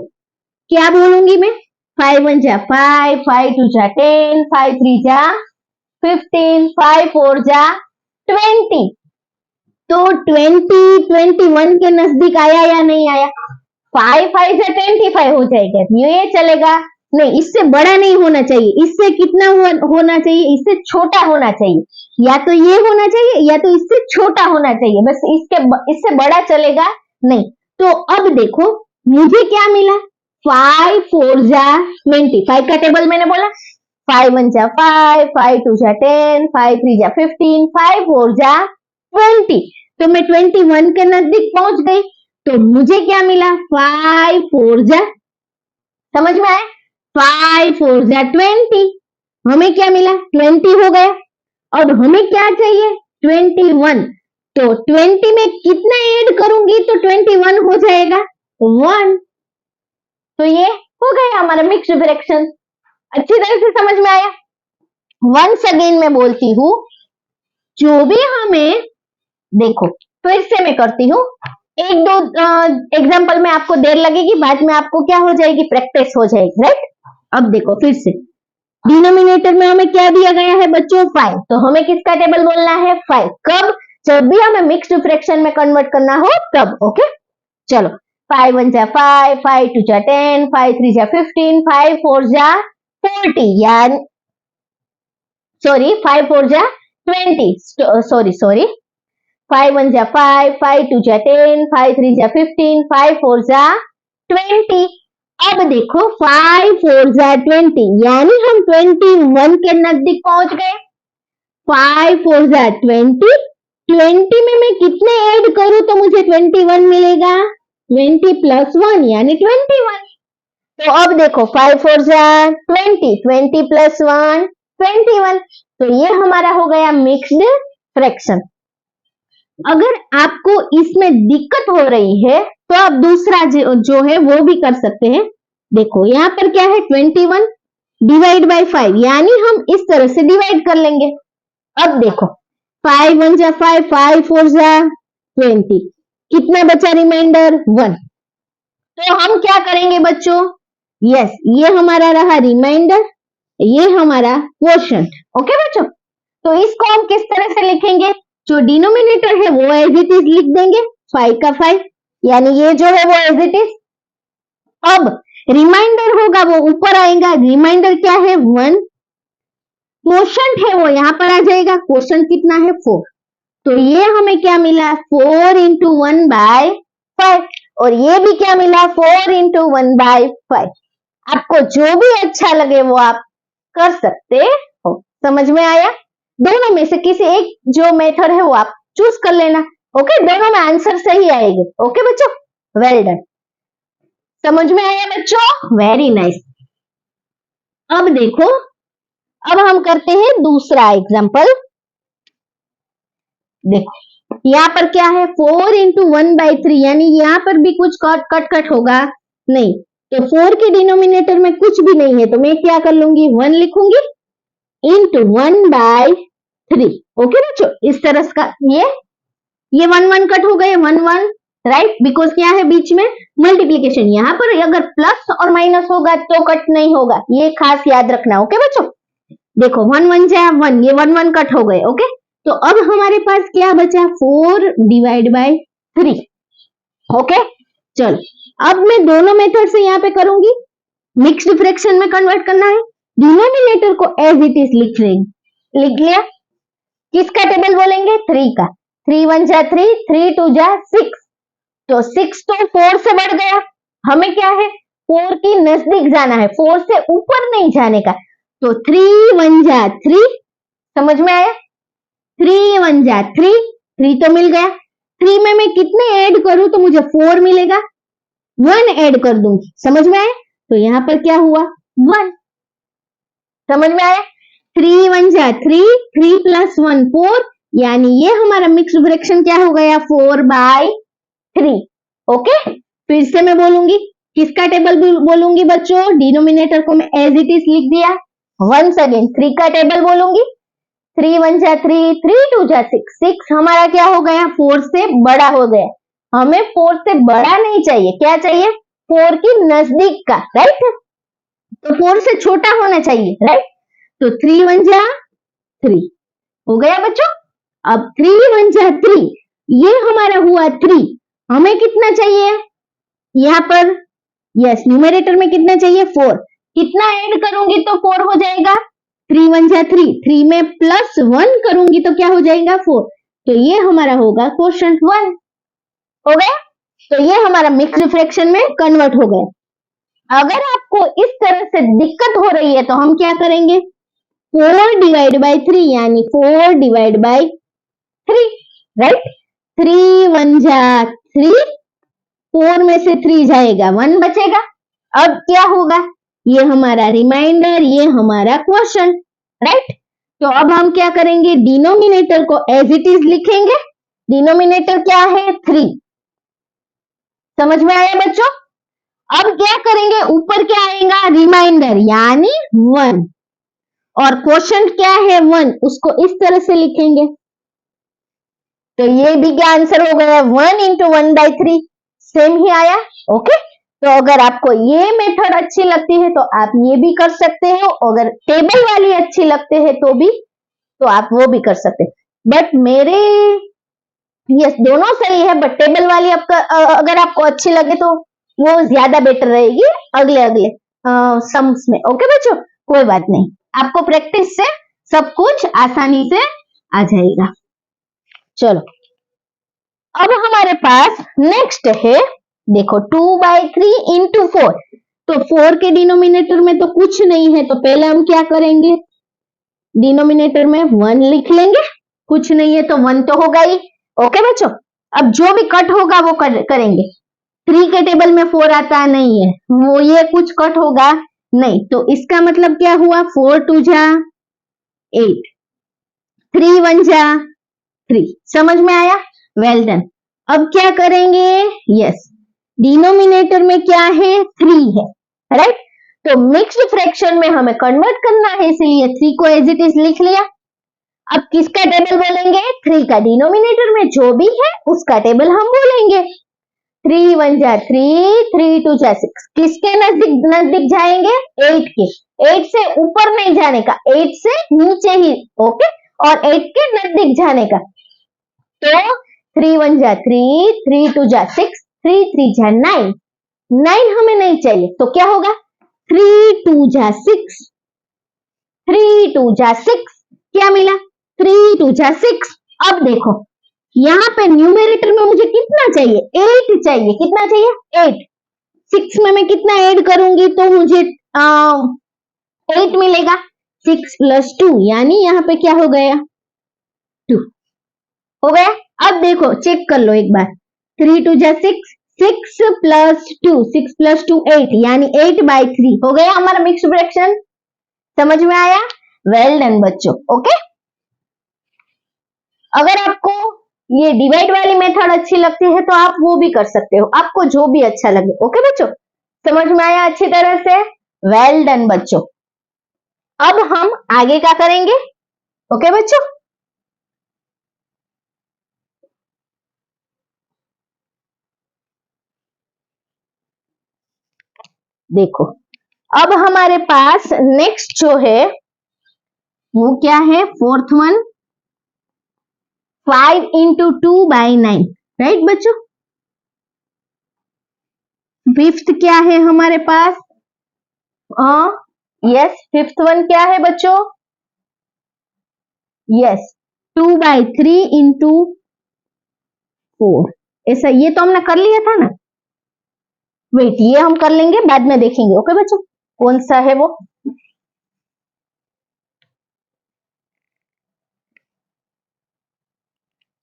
क्या बोलूंगी मैं, 5 1 जा 5, 5 2 जा 10, 5 3 जा 15, 5 4 जा 20, तो 20 21 के नजदीक आया या नहीं आया, 5 5 जा 25 हो जाएगा, ये चलेगा नहीं, इससे बड़ा नहीं होना चाहिए। इससे कितना होना चाहिए, इससे छोटा होना चाहिए, या तो ये होना चाहिए या तो इससे छोटा होना चाहिए, बस इससे बड़ा चलेगा नहीं। तो अब देखो मुझे क्या मिला, 5 4 जा 20, 5 का टेबल मैंने बोला, 5 1 जा 5, 5 2 जा 10, 5 3 जा 15, 5 4 जा 20, तो मैं 21 के नजदीक पहुंच गई। तो मुझे क्या मिला, 5 4 जा, समझ में आया, 5 4 जा 20, हमें क्या मिला 20 हो गया। अब हमें क्या चाहिए 21, तो 20 में कितना ऐड करूंगी तो 21 हो जाएगा 1, तो ये हो गया हमारा मिक्स्ड फ्रैक्शन। अच्छी तरह से समझ में आया। वंस अगेन मैं बोलती हूँ, जो भी हमें, देखो फिर से मैं करती हूँ, एक दो एग्जांपल में आपको देर लगेगी, बाद में आपको क्या हो जाएगी, प्रैक्टिस हो जाएगी, राइट। अब देखो फिर से, डिनोमिनेटर में हमें क्या दिया गया है बच्चों 5, तो हमें किसका टेबल बोलना है 5, कब, जब भी हमें मिक्स्ड फ्रैक्शन में कन्वर्ट करना हो तब। ओके, चलो 5 1 जा 5, 5 2 जा 10, 5 3 जा 15, 5 4 जा 40, यानी सॉरी 5 4 जा 20, सॉरी 5 1 जा 5, 5 2 जा 10, 5 3 जा 15, 5 4 जा 20। अब देखो 5 4 जा 20, यानी हम 21 के नजदीक पहुंच गए। 5 4 जा 20, 20 में मैं कितने ऐड करूं तो मुझे 21 मिलेगा, 20 प्लस 1 यानी 21। तो अब देखो 5 4 जा 20, 20 प्लस 1 21, तो ये हमारा हो गया मिक्स्ड फ्रैक्शन। अगर आपको इसमें दिक्कत हो रही है तो आप दूसरा जो है वो भी कर सकते हैं। देखो यहाँ पर क्या है 21 डिवाइड बाय 5, यानी हम इस तरह से डिवाइड कर लेंगे। अब देखो 5 1 जा 5, 5 4 जा 20, कितना बचा रिमाइंडर 1, तो हम क्या करेंगे बच्चों, यस ये हमारा रहा रिमाइंडर, ये हमारा क्वोशंट। ओके बच्चों, तो इसको हम किस तरह से लिखेंगे, जो डिनोमिनेटर है वो एज इट इज लिख देंगे 5 का 5, यानी ये जो है वो एज इट इज। अब रिमाइंडर होगा वो ऊपर आएगा, रिमाइंडर क्या है 1, क्वोशंट है वो यहाँ पर आ जाएगा, क्वोशंट कितना है 4, तो ये हमें क्या मिला 4 इंटू 1/5, और ये भी क्या मिला 4 इंटू 1/5। आपको जो भी अच्छा लगे वो आप कर सकते हो। समझ में आया, दोनों में से किसी एक जो मेथड है वो आप चूज कर लेना। ओके, दोनों में आंसर सही आएंगे। ओके बच्चों, वेल डन, समझ में आया बच्चों, वेरी नाइस। अब देखो, अब हम करते हैं दूसरा एग्जाम्पल। देखो यहाँ पर क्या है 4 इंटू 1/3, यानी यहाँ पर भी कुछ कट होगा नहीं, तो 4 के डिनोमिनेटर में कुछ भी नहीं है, तो मैं क्या कर लूंगी 1 लिखूंगी इंटू 1/3। ओके बच्चों, इस तरह का ये 1 1 कट हो गए, 1 1 राइट, बिकॉज क्या है बीच में मल्टीप्लीकेशन। यहाँ पर अगर प्लस और माइनस होगा तो कट नहीं होगा, ये खास याद रखना। ओके बच्चों, देखो 1 1 जा 1, ये 1 1 कट हो गए। ओके, तो अब हमारे पास क्या बचा, 4 डिवाइड बाय 3। ओके, चलो अब मैं दोनों मेथड से यहाँ पे करूंगी, मिक्स्ड फ्रैक्शन में कन्वर्ट करना है। डिनोमिनेटर को एज इट इज लिख लिया। किसका टेबल बोलेंगे, 3 का। 3 1 जा 3, 3 2 जा 6, तो 6 तो 4 से बढ़ गया। हमें क्या है, 4 की नजदीक जाना है, 4 से ऊपर नहीं जाने का। तो 3 1 जा 3, समझ में आया, 3 1 जा 3, 3 तो मिल गया। 3 में मैं कितने ऐड करूं तो मुझे 4 मिलेगा, 1 ऐड कर दूंगी, समझ में आया। तो यहां पर क्या हुआ, 1, समझ में आया। 3 1 जा 3, 3 प्लस 1 4, यानी ये हमारा मिक्स्ड फ्रैक्शन क्या हो गया, 4/3। ओके, फिर से मैं बोलूंगी, किसका टेबल बोलूंगी बच्चों, डिनोमिनेटर को मैं एज इट इज लिख दिया। वंस अगेन 3 का टेबल बोलूंगी। 3 1 जा 3, 3 2 जा 6, 6 हमारा क्या हो गया, 4 से बड़ा हो गया। हमें 4 से बड़ा नहीं चाहिए, क्या चाहिए, 4 की नजदीक का, राइट। तो 4 से छोटा होना चाहिए, राइट। तो 3 1 जा 3 हो गया बच्चों। अब 3 1 जा 3, ये हमारा हुआ 3। हमें कितना चाहिए यहाँ पर, यस, न्यूमरेटर में कितना चाहिए, 4। कितना ऐड करूंगी तो 4 हो जाएगा, 3 1 जा 3, 3 में प्लस 1 करूंगी तो क्या हो जाएगा, 4। तो ये हमारा होगा क्वोशंट 1। हो गया, तो ये हमारा मिक्स्ड फ्रैक्शन में कन्वर्ट हो गया। अगर आपको इस तरह से दिक्कत हो रही है तो हम क्या करेंगे, 4 डिवाइड बाय 3, यानी 4 डिवाइड बाय 3, राइट। 3 1 जा 3, 4 में से 3 जाएगा, 1 बचेगा। अब क्या होगा, ये हमारा रिमाइंडर, ये हमारा क्वोशंट, राइट। तो अब हम क्या करेंगे, डिनोमिनेटर को एज इट इज लिखेंगे। डिनोमिनेटर क्या है, 3, समझ में आया बच्चों। अब क्या करेंगे, ऊपर क्या आएगा, रिमाइंडर यानी 1, और क्वोशंट क्या है 1, उसको इस तरह से लिखेंगे। तो ये भी क्या आंसर हो गया, 1 इंटू 1/3, सेम ही आया। ओके, तो अगर आपको ये मेथड अच्छी लगती है तो आप ये भी कर सकते हो, अगर टेबल वाली अच्छी लगते हैं तो भी, तो आप वो भी कर सकते हैं। बट मेरे, यस, दोनों सही है, बट टेबल वाली आपका अगर आपको अच्छी लगे तो वो ज्यादा बेटर रहेगी अगले अगले सम्स में। ओके बच्चों, कोई बात नहीं, आपको प्रैक्टिस से सब कुछ आसानी से आ जाएगा। चलो, अब हमारे पास नेक्स्ट है, देखो 2/3 इंटू 4। तो 4 के डिनोमिनेटर में तो कुछ नहीं है, तो पहले हम क्या करेंगे, डिनोमिनेटर में 1 लिख लेंगे, कुछ नहीं है तो 1 तो होगा ही। ओके बच्चों, अब जो भी कट होगा वो करेंगे। 3 के टेबल में 4 आता नहीं है, वो ये कुछ कट होगा नहीं, तो इसका मतलब क्या हुआ, 4 2 जा 8, 3 1 जा 3, समझ में आया, वेल डन। अब क्या करेंगे, यस, डिनोमिनेटर में क्या है, 3 है, राइट। तो मिक्स्ड फ्रैक्शन में हमें कन्वर्ट करना है, इसलिए 3 को एज इट इज लिख लिया। अब किसका टेबल बोलेंगे, 3 का। डिनोमिनेटर में जो भी है उसका टेबल हम बोलेंगे। 3 1 जा 3, 3 2 जा 6, किसके नजदीक नजदीक जाएंगे, 8 के। 8 से ऊपर नहीं जाने का, 8 से नीचे ही, ओके, और 8 के नजदीक जाने का। तो 3 1 जा 3, 3 2 जा 6, 3 3 जा 9, 9 हमें नहीं चाहिए, तो क्या होगा, 3 2 जा 6, 3 2 जा 6, क्या मिला, 3 2 जा 6। अब देखो यहाँ पे न्यूमेरेटर में मुझे कितना चाहिए, 8 चाहिए, कितना चाहिए, 8। 6 में मैं कितना ऐड करूंगी तो मुझे 8 मिलेगा, 6 प्लस 2, यानी यहाँ पे क्या हो गया, 2 हो गया। अब देखो चेक कर लो एक बार, 3 2 जा 6, 6 प्लस 2, 6 प्लस 2 8, यानी 8/3 हो गया हमारा मिक्स्ड फ्रैक्शन। समझ में आया, वेल डन बच्चों। ओके, अगर आपको ये डिवाइड वाली मेथड अच्छी लगती है तो आप वो भी कर सकते हो, आपको जो भी अच्छा लगे। ओके बच्चों, समझ में आया अच्छी तरह से, वेल डन बच्चों। अब हम आगे क्या करेंगे, ओके बच्चों, देखो अब हमारे पास नेक्स्ट जो है वो क्या है, फोर्थ वन, 5 इंटू 2/9, राइट बच्चों। फिफ्थ क्या है हमारे पास, यस फिफ्थ वन क्या है बच्चों, यस 2/3 इंटू 4, ऐसा ये तो हमने कर लिया था ना, वेट ये हम कर लेंगे बाद में देखेंगे, ओके बच्चों कौन सा है वो।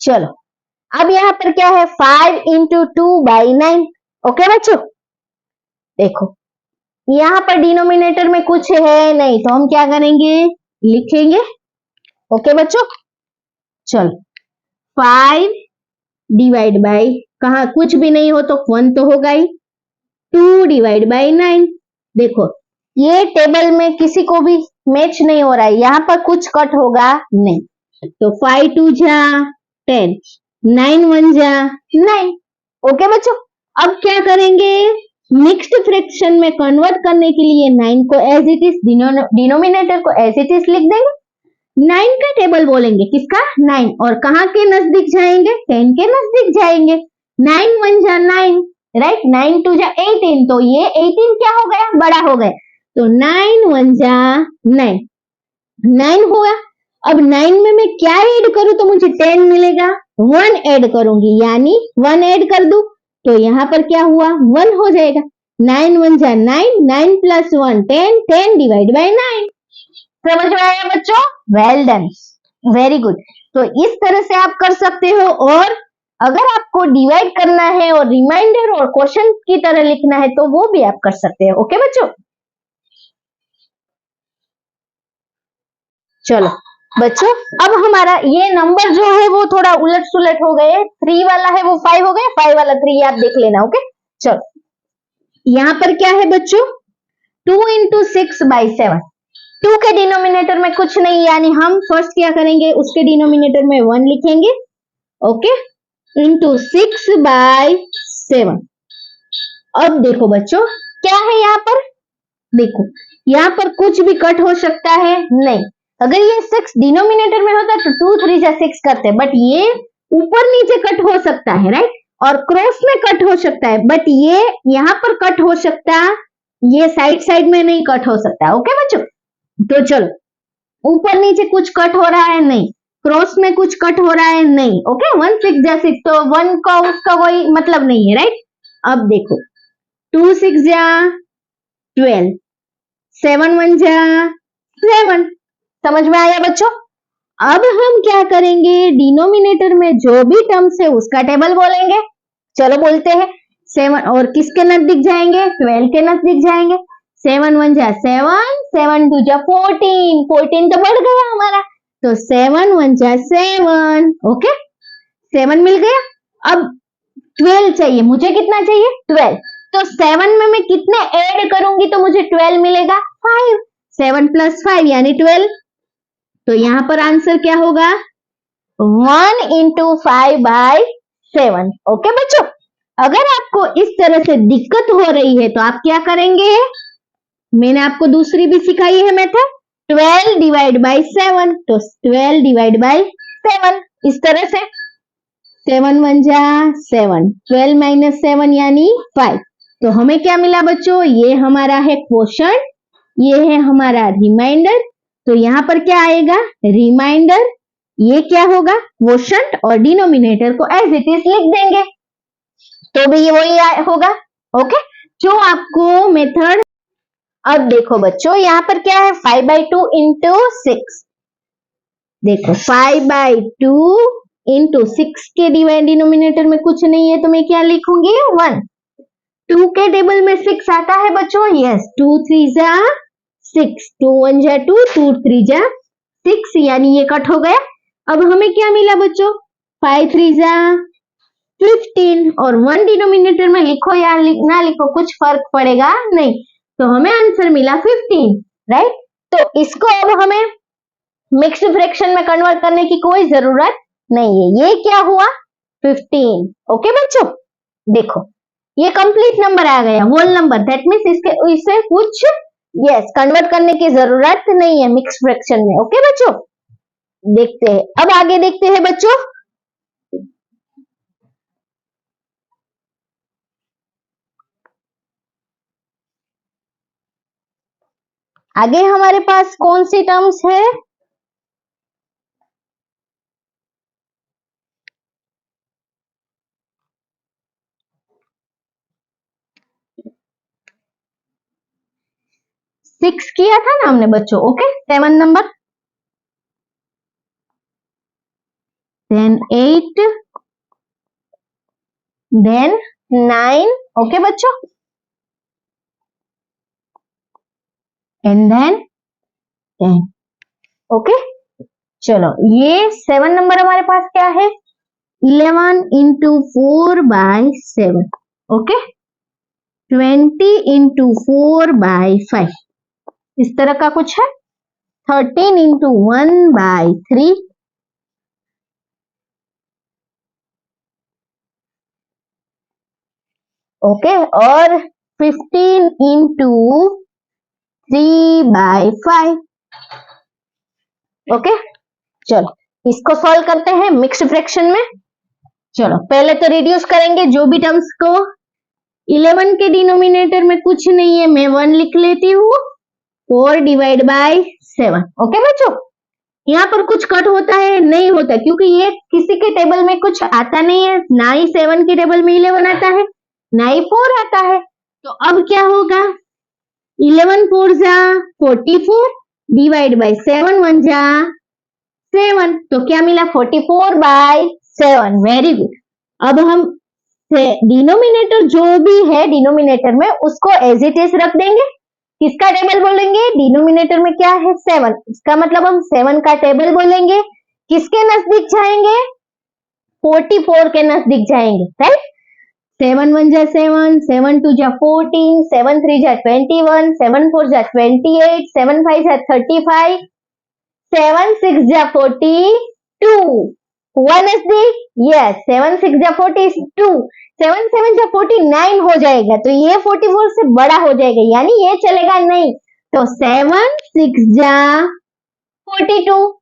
चलो अब यहाँ पर क्या है, 5 इंटू 2/9, ओके बच्चों। देखो यहाँ पर डिनोमिनेटर में कुछ है नहीं तो हम क्या करेंगे, लिखेंगे, ओके बच्चों। चलो 5 डिवाइड बाई, कहा कुछ भी नहीं हो तो 1 तो होगा ही, 2 डिवाइड बाई 9। देखो ये टेबल में किसी को भी मैच नहीं हो रहा है, यहाँ पर कुछ कट होगा नहीं, तो 5 2 जा 10, 9 1 जा 9, ओके बच्चों। अब क्या करेंगे, मिक्स्ड फ्रैक्शन में कन्वर्ट करने के लिए 9 को एज इट इज, डिनोमिनेटर को एज इट इज लिख देंगे, 9 का टेबल बोलेंगे, किसका 9, और कहाँ के नजदीक जाएंगे, 10 के नजदीक जाएंगे, 9 1 जा 9, राइट, 9 2 जा 18, तो ये 18 क्या हो गया, बड़ा हो गया, तो 9 1 जा 9, 9 हुआ। अब 9 में मैं क्या ऐड करूं तो मुझे 10 मिलेगा, 1 ऐड करूंगी यानी 1 ऐड कर दूं तो यहाँ पर क्या हुआ 1 हो जाएगा, 9 1 जा 9, 9 प्लस 1 10, 10 डिवाइड बाई 9। समझ में आया बच्चों, वेल डन, वेरी गुड। तो इस तरह से आप कर सकते हो, और अगर आपको डिवाइड करना है और रिमाइंडर और क्वेश्चन की तरह लिखना है तो वो भी आप कर सकते हो, ओके बच्चों। चलो बच्चों अब हमारा ये नंबर जो है वो थोड़ा उलट सुलट हो गए, 3 वाला है वो 5 हो गया, 5 वाला 3 आप देख लेना, ओके। चलो यहाँ पर क्या है बच्चों, 2 इंटू 6/7, 2 के डिनोमिनेटर में कुछ नहीं, यानी हम फर्स्ट क्या करेंगे, उसके डिनोमिनेटर में 1 लिखेंगे, ओके, इंटू 6/7। अब देखो बच्चों क्या है यहाँ पर, देखो यहाँ पर कुछ भी कट हो सकता है नहीं, अगर ये 6 डिनोमिनेटर में होता तो 2 3 जा 6 करते, बट ये ऊपर नीचे कट हो सकता है, राइट, और क्रॉस में कट हो सकता है, बट ये यहाँ पर कट हो सकता, ये साइड साइड में नहीं कट हो सकता, ओके बच्चों। तो चलो ऊपर नीचे कुछ कट हो रहा है नहीं, क्रॉस में कुछ कट हो रहा है नहीं, ओके, 1 6 जा 6, तो 1 का उसका कोई मतलब नहीं है, राइट। अब देखो 2 6 जा 12, 7 1 जा 7, समझ में आया बच्चों। अब हम क्या करेंगे, डिनोमिनेटर में जो भी टर्म्स है उसका टेबल बोलेंगे, चलो बोलते हैं 7, और किसके नजदीक जाएंगे, 12 के नजदीक जाएंगे, 7 1 जा 7, 7 2 जा 14, 14 तो बढ़ गया हमारा, तो 7 1 जा 7, ओके, 7 मिल गया। अब 12 चाहिए, मुझे कितना चाहिए 12, तो 7 में मैं कितने ऐड करूंगी तो मुझे 12 मिलेगा, 5, 7 प्लस 5 यानी 12, तो यहाँ पर आंसर क्या होगा 1 इंटू 5/7, ओके बच्चों। अगर आपको इस तरह से दिक्कत हो रही है तो आप क्या करेंगे, मैंने आपको दूसरी भी सिखाई है मेथड, 12 डिवाइड बाई 7, तो 12 डिवाइड बाई 7, इस तरह से 7 1 जा 7, 12 माइनस 7 यानी 5, तो हमें क्या मिला बच्चों, ये हमारा है क्वोशंट, ये है हमारा रिमाइंडर, तो यहाँ पर क्या आएगा रिमाइंडर, ये क्या होगा क्वोशंट, और डिनोमिनेटर को एज इट इज लिख देंगे तो भी ये वही होगा, ओके, जो आपको मेथड। अब देखो बच्चों यहाँ पर क्या है 5/2 इंटू 6, देखो 5/2 इंटू 6 के डिनोमिनेटर में कुछ नहीं है तो मैं क्या लिखूंगी 1, 2 के टेबल में 6 आता है बच्चों, यस, 2 3 जा 6, 2 1 जा 2, 2 3 जा 6, यानी ये कट हो गया। अब हमें क्या मिला बच्चों 5 3 जा 15, और 1 डिनोमिनेटर में लिखो या ना लिखो कुछ फर्क पड़ेगा नहीं, तो हमें आंसर मिला 15, राइट। तो इसको अब हमें मिक्स्ड फ्रैक्शन में कन्वर्ट करने की कोई जरूरत नहीं है, ये क्या हुआ 15, ओके बच्चों। देखो ये कंप्लीट नंबर आ गया, होल नंबर, दैट मीन्स इसे कुछ कन्वर्ट करने की जरूरत नहीं है मिक्स फ्रैक्शन में। ओके बच्चों, देखते हैं, अब आगे देखते हैं बच्चों। आगे हमारे पास कौन सी टर्म्स है? सिक्स किया था ना हमने बच्चों। Okay, 7 number, then 8, then 9। Okay बच्चों, एंड देन 10। ओके, चलो ये 7 नंबर हमारे पास क्या है? 11 इंटू 4/7। ओके, 20 इंटू 4/5, इस तरह का कुछ है। 13 इंटू 1/3, ओके, और 15 इंटू 3/5। ओके, चलो इसको सॉल्व करते हैं मिक्स्ड फ्रैक्शन में। चलो पहले तो रिड्यूस करेंगे जो भी टर्म्स को। 11 के डिनोमिनेटर में कुछ नहीं है, मैं 1 लिख लेती हूँ। 4/7। ओके बच्चों, यहाँ पर कुछ कट होता है? नहीं होता, क्योंकि ये किसी के टेबल में कुछ आता नहीं है। ना ही 7 के टेबल में 11 आता है, ना ही 4 आता है। तो अब क्या होगा? 11 4 जा 44, डिवाइड बाई 7 1 जा 7, तो क्या मिला? 44/7। Very good. अब हम डिनोमिनेटर जो भी है डिनोमिनेटर में उसको एज इट इज रख देंगे। किसका टेबल बोलेंगे? डिनोमिनेटर में क्या है? 7, इसका मतलब हम 7 का टेबल बोलेंगे। किसके नजदीक जाएंगे? 44 के नजदीक जाएंगे, राइट। 7 1 जा 7, 7 2 जा 14, 7 3 जा 21, 7 4 जा 28, 7 5 जा 35, 7 6 जा 42। हुआ नजदीक? यस, 7 6 जा 42, 7 7 जा 49 हो जाएगा, तो ये 44 से बड़ा हो जाएगा, यानी ये चलेगा नहीं। तो 7 6 जा 42,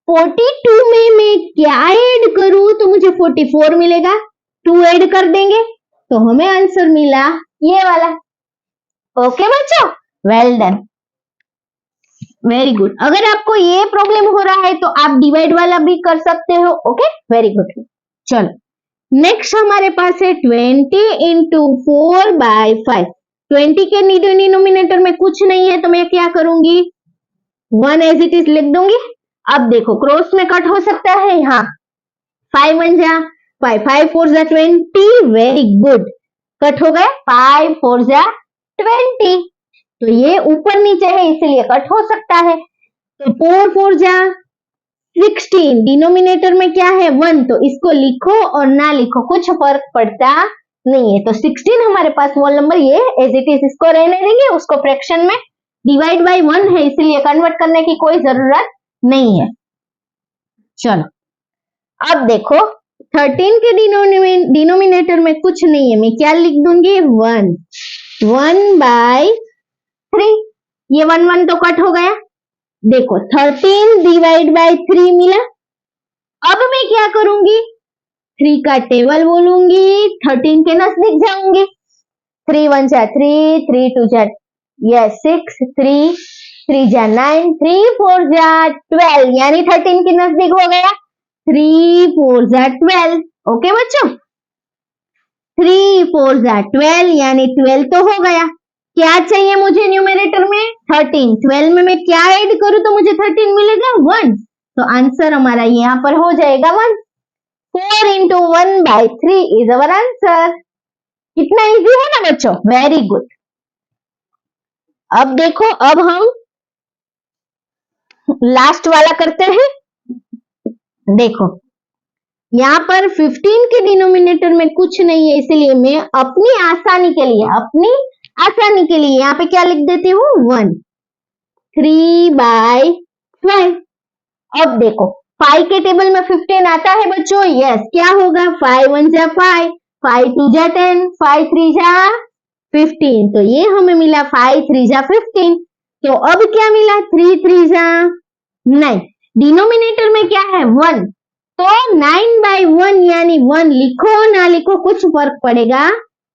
42 में मैं क्या ऐड करूं तो मुझे 44 मिलेगा? 2 ऐड कर देंगे तो हमें आंसर मिला ये वाला। ओके बच्चों, वेल डन, वेरी गुड। अगर आपको ये प्रॉब्लम हो रहा है तो आप डिवाइड वाला भी कर सकते हो। Okay, very good. चलो नेक्स्ट हमारे पास है 20 इंटू 4/5। 20 के डिनोमिनेटर में कुछ नहीं है, तो मैं क्या करूंगी? 1 एज इट इज लिख दूंगी। अब देखो क्रॉस में कट हो सकता है, हाँ। 5 1 जा 5, 5 4 जा 20, वेरी गुड, कट हो गया। 5 4 जा 20, तो ये ऊपर नीचे है इसलिए कट हो सकता है। तो 4 4 जा 16, डिनोमिनेटर में क्या है? 1, तो इसको लिखो और ना लिखो कुछ फर्क पड़ता नहीं है। तो 16 हमारे पास होल नंबर, ये एज इट इज इसको रहने देंगे। उसको फ्रैक्शन में डिवाइड बाय 1 है इसलिए कन्वर्ट करने की कोई जरूरत नहीं है। चलो अब देखो 13 के डिनोमिनेटर में कुछ नहीं है, मैं क्या लिख दूंगी? 1, 1/3। ये 1 1 तो कट हो गया। देखो 13 डिवाइड बाय 3 मिला। अब मैं क्या करूंगी? 3 का टेबल बोलूंगी, 13 के नजदीक जाऊंगी। 3 1 जा 3, 3 2 जा 6, 3 3 जा 9, 3 4 जा 12, यानी 13 के नजदीक हो गया। 3 4 जा 12। ओके बच्चों, 3 4 जा 12 यानी 12 तो हो गया। क्या चाहिए मुझे न्यूमरेटर में? 13। 12 में मैं क्या ऐड करूं तो मुझे 13 मिलेगा? 1। तो आंसर हमारा यहाँ पर हो जाएगा 1। 4 इंटू 1/3 इज अवर आंसर। कितना इजी है ना बच्चों, वेरी गुड। अब देखो, अब हम लास्ट वाला करते हैं। देखो यहाँ पर 15 के डिनोमिनेटर में कुछ नहीं है, इसलिए मैं अपनी आसानी के लिए यहाँ पे क्या लिख देती हूँ? 1। 3/5। अब देखो 5 के टेबल में 15 आता है बच्चों? यस, क्या होगा? 5 1 जा 5, 5 2 जा 10, 5 3 जा 15, तो ये हमें मिला 5 3 जा 15। तो अब क्या मिला 3 3 जा 9, डिनोमिनेटर में क्या है 1, तो 9/1 यानी 1 लिखो ना लिखो कुछ फर्क पड़ेगा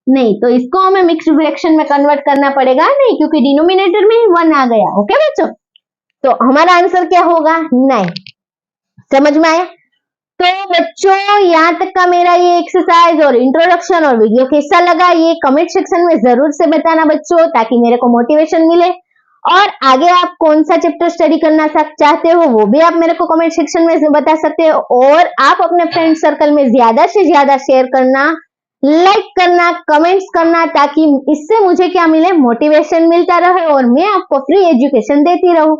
नहीं, तो इसको हमें मिक्स्ड फ्रैक्शन में कन्वर्ट करना पड़ेगा नहीं, क्योंकि डिनोमिनेटर में 1 आ गया। ओके बच्चों, तो हमारा आंसर क्या होगा 9। समझ में आया? तो बच्चों यहाँ तक का मेरा ये एक्सरसाइज और इंट्रोडक्शन और वीडियो कैसा लगा ये कमेंट सेक्शन में जरूर से बताना बच्चों, ताकि मेरे को मोटिवेशन मिले। और आगे आप कौन सा चैप्टर स्टडी करना चाहते हो वो भी आप मेरे को कमेंट सेक्शन में बता सकते हो। और आप अपने फ्रेंड सर्कल में ज्यादा से ज्यादा शेयर करना, लाइक करना, कमेंट्स करना, ताकि इससे मुझे क्या मिले, मोटिवेशन मिलता रहे और मैं आपको फ्री एजुकेशन देती रहूं।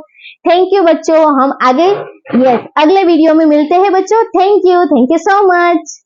थैंक यू बच्चों, हम आगे अगले वीडियो में मिलते हैं बच्चों। Thank you so much.